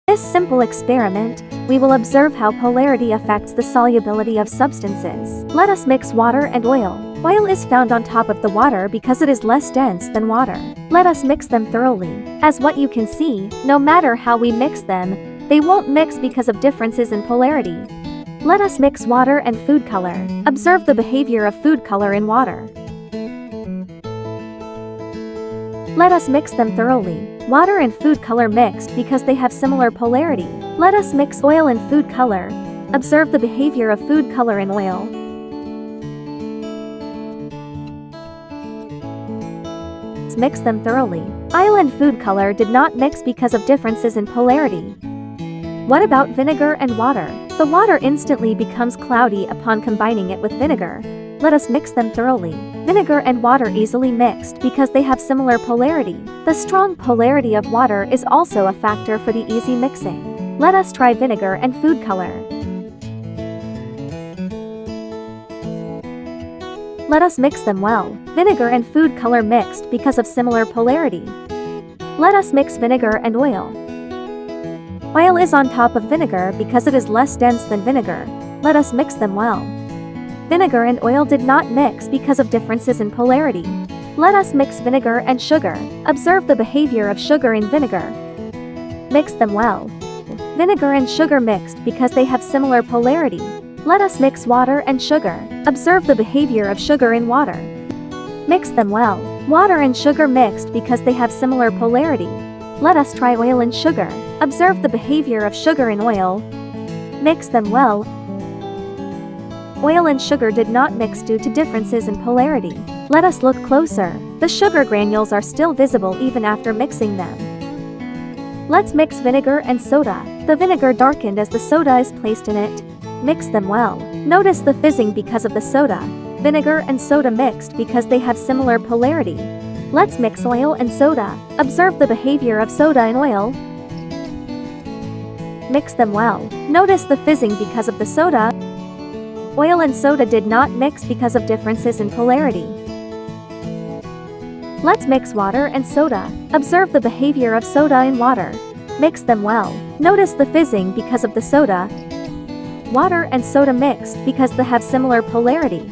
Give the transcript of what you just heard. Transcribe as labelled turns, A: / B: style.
A: this simple experiment, we will observe how polarity affects the solubility of substances. Let us mix water and oil. Oil is found on top of the water because it is less dense than water. Let us mix them thoroughly. As what you can see, no matter how we mix them, they won't mix because of differences in polarity. Let us mix water and food color. Observe the behavior of food color in water. Let us mix them thoroughly. Water and food color mixed because they have similar polarity. Let us mix oil and food color. Observe the behavior of food color in oil. Mix them thoroughly. Oil and food color did not mix because of differences in polarity. What about vinegar and water? The water instantly becomes cloudy upon combining it with vinegar. Let us mix them thoroughly. Vinegar and water easily mixed because they have similar polarity. The strong polarity of water is also a factor for the easy mixing. Let us try vinegar and food color. Let us mix them well. Vinegar and food color mixed because of similar polarity. Let us mix vinegar and oil. Oil is on top of vinegar because it is less dense than vinegar. Let us mix them well. Vinegar and oil did not mix because of differences in polarity. Let us mix vinegar and sugar. Observe the behavior of sugar in vinegar. Mix them well. Vinegar and sugar mixed because they have similar polarity. Let us mix water and sugar. Observe the behavior of sugar in water. Mix them well. Water and sugar mixed because they have similar polarity. Let us try oil and sugar. Observe the behavior of sugar in oil. Mix them well. Oil and sugar did not mix due to differences in polarity. Let us look closer. The sugar granules are still visible even after mixing them. Let's mix vinegar and soda. The vinegar darkened as the soda is placed in it. Mix them well. Notice the fizzing because of the soda. Vinegar and soda mixed because they have similar polarity. Let's mix oil and soda. Observe the behavior of soda and oil. Mix them well. Notice the fizzing because of the soda. Oil and soda did not mix because of differences in polarity. Let's mix water and soda. Observe the behavior of soda in water. Mix them well. Notice the fizzing because of the soda. Water and soda mixed because they have similar polarity.